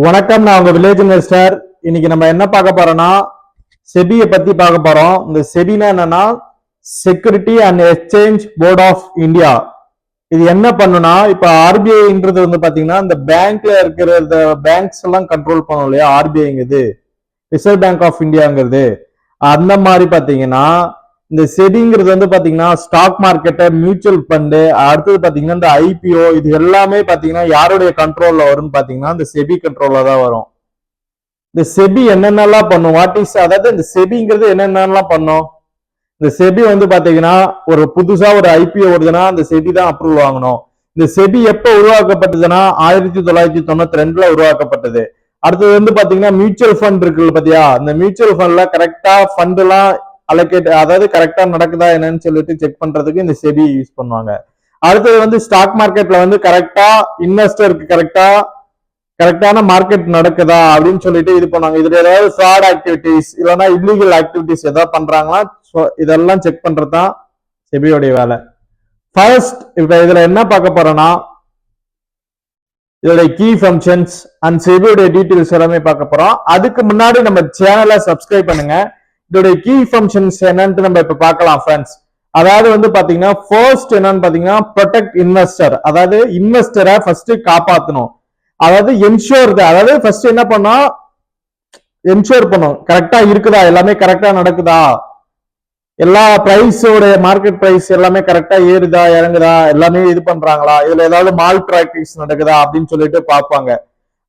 வணக்கம், நான் உங்க வில்லேஜ் இன்வெஸ்டர். இன்னைக்கு நம்ம என்ன பார்க்க போறோம்னா செபியை பத்தி பார்க்க போறோம். இந்த செபினா என்னன்னா security and exchange board of India. இது என்ன பண்ணுனா இப்ப ஆர்பிஐன்றது பாத்தீங்கன்னா இந்த பேங்க்ல இருக்கிற பேங்க்ஸ் எல்லாம் கண்ட்ரோல் பண்ணும் இல்லையா, ஆர்பிஐங்கிறது ரிசர்வ் பேங்க் ஆஃப் இந்தியாங்கிறது. அந்த மாதிரி பாத்தீங்கன்னா இந்த செபிங்கிறது பாத்தீங்கன்னா ஸ்டாக் மார்க்கெட்டு, மியூச்சுவல் ஃபண்டு, அடுத்தது பாத்தீங்கன்னா இந்த ஐபிஓ, இது எல்லாமே பாத்தீங்கன்னா யாருடைய கண்ட்ரோல்ல வரும்னு பாத்தீங்கன்னா இந்த செபி கண்ட்ரோல்ல தான் வரும். இந்த செபி என்னென்னலாம் பண்ணும், அதாவது இந்த செபிங்கிறது என்னென்னலாம் பண்ணும். இந்த செபி பாத்தீங்கன்னா ஒரு புதுசா ஒரு ஐபிஓ வருதுன்னா அந்த செபி தான் அப்ரூவல் வாங்கணும். இந்த செபி எப்ப உருவாக்கப்பட்டதுன்னா 1992 உருவாக்கப்பட்டது. அடுத்தது பாத்தீங்கன்னா மியூச்சுவல் ஃபண்ட் இருக்குல்ல பாத்தியா, இந்த மியூச்சுவல் ஃபண்ட்ல கரெக்டா ஃபண்ட் எல்லாம் அலோகேட், அதாவது கரெக்டா நடக்குதா என்னன்னு சொல்லிட்டு செக் பண்றதுக்கு இந்த செபி யூஸ் பண்ணுவாங்க. அடுத்தது ஸ்டாக் மார்க்கெட்ல கரெக்டா இன்வெஸ்டருக்கு கரெக்டான மார்க்கெட் நடக்குதா அப்படின்னு சொல்லிட்டு இது பண்ணுவாங்க. இதுல ஏதாவது ஃப்ராட் ஆக்டிவிட்டிஸ் இல்லைன்னா இல்லீகல் ஆக்டிவிட்டிஸ் ஏதாவது பண்றாங்களா, இதெல்லாம் செக் பண்றதுதான் செபியோடைய வேலை. ஃபர்ஸ்ட் இப்ப இதுல என்ன பார்க்க போறோம்னா இதோட கீ ஃபங்க்ஷன்ஸ் அண்ட் செபியோடைய டீடைல்ஸ் எல்லாமே பார்க்க போறோம். அதுக்கு முன்னாடி நம்ம சேனலை சப்ஸ்கிரைப் பண்ணுங்க. இதோட கீ ஃபங்க்ஷன்ஸ் என்னன்னு நம்ம இப்ப பார்க்கலாம் ஃப்ரெண்ட்ஸ். அதாவது பாத்தீங்கன்னா ஃபர்ஸ்ட் என்னன்னு பாத்தீங்கன்னா ப்ரொடெக்ட் இன்வெஸ்டர், அதாவது இன்வெஸ்டரை ஃபர்ஸ்ட் காப்பாத்தணும். அதாவது என்ஷூர், அதாவது ஃபர்ஸ்ட் என்ன பண்ணா என்ஷூர் பண்ணும் கரெக்டா இருக்குதா, எல்லாமே கரெக்டா நடக்குதா, எல்லா பிரைஸோட மார்க்கெட் பிரைஸ் எல்லாமே கரெக்டா ஏறுதா இறங்குதா, எல்லாமே இது பண்றாங்களா, இதுல ஏதாவது மால் பிராக்டிஸ் நடக்குதா அப்படின்னு சொல்லிட்டு பார்ப்பாங்க.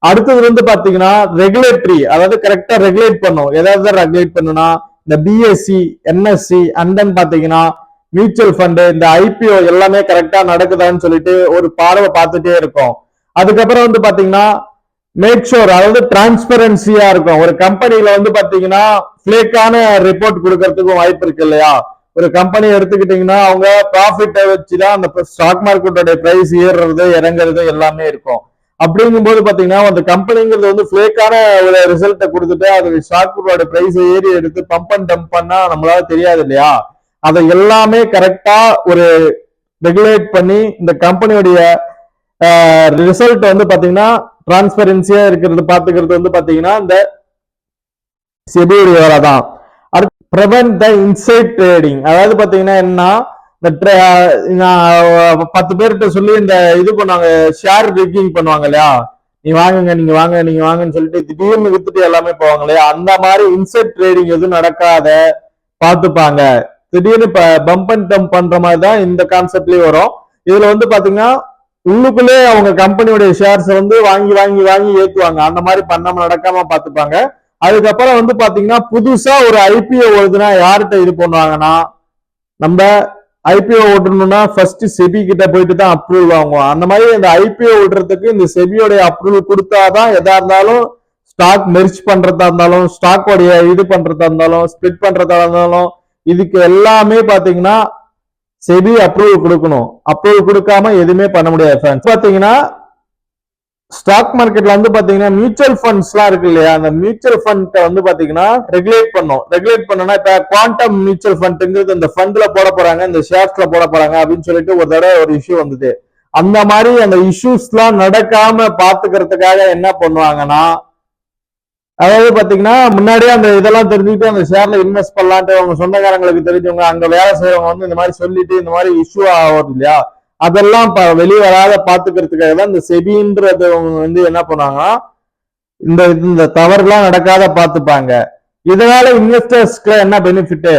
அடுத்தது பாத்தீங்கன்னா ரெகுலேட்டரி, அதாவது கரெக்டா ரெகுலேட் பண்ணும். ஏதாவது ரெகுலேட் பண்ணுனா இந்த பிஎஸ்சி, என்எஸ்சி அண்ட் தென் பாத்தீங்கன்னா மியூச்சுவல் ஃபண்டு, இந்த ஐபிஓ எல்லாமே கரெக்டா நடக்குதான்னு சொல்லிட்டு ஒரு பார்வை பார்த்துட்டே இருக்கும். அதுக்கப்புறம் பாத்தீங்கன்னா மேக் ஷோர், அதாவது டிரான்ஸ்பரன்சியா இருக்கும். ஒரு கம்பெனில பாத்தீங்கன்னா ஃபிளேக்கான ரிப்போர்ட் கொடுக்கறதுக்கும் வாய்ப்பு இருக்கு இல்லையா. ஒரு கம்பெனி எடுத்துக்கிட்டீங்கன்னா அவங்க ப்ராஃபிட்டை வச்சுதான் அந்த ஸ்டாக் மார்க்கெட்டோட பிரைஸ் ஏறுறது இறங்குறது எல்லாமே இருக்கும். அப்படிங்கும்போது பாத்தீங்கன்னா அந்த கம்பெனிங்கிறது ஃபிளேக்கான ஒரு ரிசல்ட்டை கொடுத்துட்டு அது ஸ்டாக்கோட பிரைஸ் ஏறி எடுத்து பம்ப் அண்ட் டம்ப் பண்ணா நம்மளால தெரியாது இல்லையா. அதை எல்லாமே கரெக்டா ஒரு ரெகுலேட் பண்ணி இந்த கம்பெனியோடைய ரிசல்ட் பாத்தீங்கன்னா டிரான்ஸ்பரன்சியா இருக்கிறது பாத்துக்கிறது பாத்தீங்கன்னா இந்த செபியுடைய வேலை தான். அடுத்து பிரிவென்ட் த இன்சைட் ட்ரேடிங், அதாவது பாத்தீங்கன்னா என்ன, இந்த 10 பேர்கிட்ட சொல்லி இந்த இது பண்ணாங்க, ஷேர் ரிக்கிங் பண்ணுவாங்க இல்லையா, நீ வாங்குங்க நீங்க வாங்க நீங்க வாங்கன்னு சொல்லிட்டு திடீர்னு வித்துட்டு எல்லாமே போவாங்க இல்லையா, அந்த மாதிரி இன்சைட் ட்ரேடிங் எதுவும் நடக்காத பாத்துப்பாங்க. திடீர்னு பம்ப் அண்ட் டம்ப் பண்ற மாதிரி தான் இந்த கான்செப்ட்லயே வரும். இதுல பாத்தீங்கன்னா உள்ளுக்குள்ளே அவங்க கம்பெனியோட ஷேர்ஸ் வாங்கி வாங்கி வாங்கி ஏத்துவாங்க. அந்த மாதிரி பண்ணாம நடக்காம பாத்துப்பாங்க. அதுக்கப்புறம் பாத்தீங்கன்னா புதுசா ஒரு ஐபிஓ வருதுன்னா யார்கிட்ட இது பண்ணுவாங்கன்னா, நம்ம ஐபிஓ ஓட்டணும்னா ஃபர்ஸ்ட் செபி கிட்ட போயிட்டு தான் அப்ரூவல் வாங்குவோம். அந்த மாதிரி இந்த ஐபிஓ ஓட்டுறதுக்கு இந்த செபியோட அப்ரூவல் கொடுத்தாதான் எதா இருந்தாலும், ஸ்டாக் மெர்ஜ் பண்றதா இருந்தாலும், ஸ்டாக் உடைய இது பண்றதா இருந்தாலும், ஸ்பிளிட் பண்றதா இருந்தாலும், இதுக்கு எல்லாமே பாத்தீங்கன்னா செபி அப்ரூவல் கொடுக்கணும். அப்ரூவல் கொடுக்காம எதுவுமே பண்ண முடியாது. பாத்தீங்கன்னா ஸ்டாக் மார்க்கெட்ல பாத்தீங்கன்னா மியூச்சுவல் ஃபண்ட்ஸ் எல்லாம் இருக்கு இல்லையா, அந்த மியூச்சுவல் ஃபண்ட் பாத்தீங்கன்னா ரெகுலேட் பண்ணும். ரெகுலேட் பண்ணனா இப்ப குவாண்டம் மியூச்சுவல் ஃபண்ட்ங்கிறது இந்த ஃபண்ட்ல போட போறாங்க, இந்த ஷேர்ஸ்ல போட போறாங்க அப்படின்னு சொல்லிட்டு ஒரு தடவை ஒரு இஷ்யூ வந்தது. அந்த மாதிரி அந்த இஷ்யூஸ் எல்லாம் நடக்காம பாத்துக்கிறதுக்காக என்ன பண்ணுவாங்கன்னா, அதாவது பாத்தீங்கன்னா முன்னாடியே அந்த இதெல்லாம் தெரிஞ்சுக்கிட்டு அந்த ஷேர்ல இன்வெஸ்ட் பண்ணலான்ட்டு அவங்க சொந்தக்காரங்களுக்கு தெரிஞ்சவங்க அங்க வேலை செய்யறவங்க இந்த மாதிரி சொல்லிட்டு இந்த மாதிரி இஷ்யூ ஆகுது இல்லையா, அதெல்லாம் வெளியே வராத பாத்துக்கிறதுக்காக தான் இந்த செபின்றது என்ன பண்ணுவாங்கன்னா இந்த தவறுலாம் நடக்காத பாத்துப்பாங்க. இதனால இன்வெஸ்டர்ஸ்க்கு என்ன பெனிஃபிட்,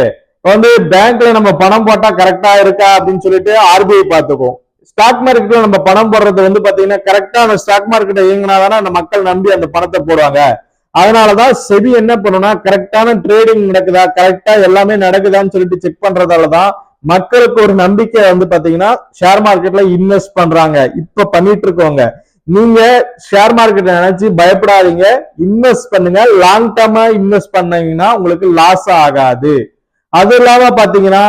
பேங்க்ல நம்ம பணம் போட்டா கரெக்டா இருக்கா அப்படின்னு சொல்லிட்டு ஆர்பிஐ பாத்துக்கும். ஸ்டாக் மார்க்கெட்ல நம்ம பணம் போடுறது பாத்தீங்கன்னா கரெக்டா அந்த ஸ்டாக் மார்க்கெட்டை இயங்கினாதானே அந்த மக்கள் நம்பி அந்த பணத்தை போடுவாங்க. அதனாலதான் செபி என்ன பண்ணுனா கரெக்டான ட்ரேடிங் நடக்குதா, கரெக்டா எல்லாமே நடக்குதான்னு சொல்லிட்டு செக் பண்றதாலதான் மக்களுக்கு ஒரு நம்பிக்கை பாத்தீங்கன்னா ஷேர் மார்க்கெட்ல இன்வெஸ்ட் பண்றாங்க. இப்ப பண்ணிட்டு இருக்கவங்க நீங்க ஷேர் மார்க்கெட் நினைச்சு பயப்படாதீங்க, இன்வெஸ்ட் பண்ணுங்க. லாங் டேர்மா இன்வெஸ்ட் பண்ணீங்கன்னா உங்களுக்கு லாஸ் ஆகாது. அது இல்லாம பாத்தீங்கன்னா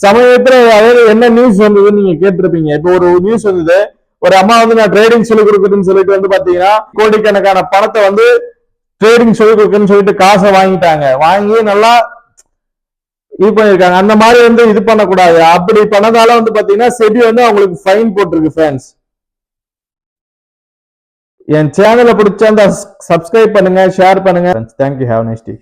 சமயத்துல அதாவது என்ன நியூஸ் வந்ததுன்னு நீங்க கேட்டிருப்பீங்க. இப்ப ஒரு நியூஸ் வந்தது, ஒரு அம்மா நான் ட்ரேடிங் சொல்லி கொடுக்குறேன்னு சொல்லிட்டு பாத்தீங்கன்னா கோடிக்கணக்கான பணத்தை ட்ரேடிங் சொல்லி கொடுக்குன்னு சொல்லிட்டு காசை வாங்கிட்டாங்க. வாங்கி நல்லா இது பண்ணிருக்காங்க. அந்த மாதிரி இது பண்ணக்கூடாது. அப்படி பண்ணதால பாத்தீங்கன்னா செபி அவங்களுக்கு ஃபைன் போட்டிருக்கு ஃப்ரெண்ட்ஸ். என் சேனலை பிடிச்சா சப்ஸ்கிரைப் பண்ணுங்க, ஷேர் பண்ணுங்க. Thank you, have nice day.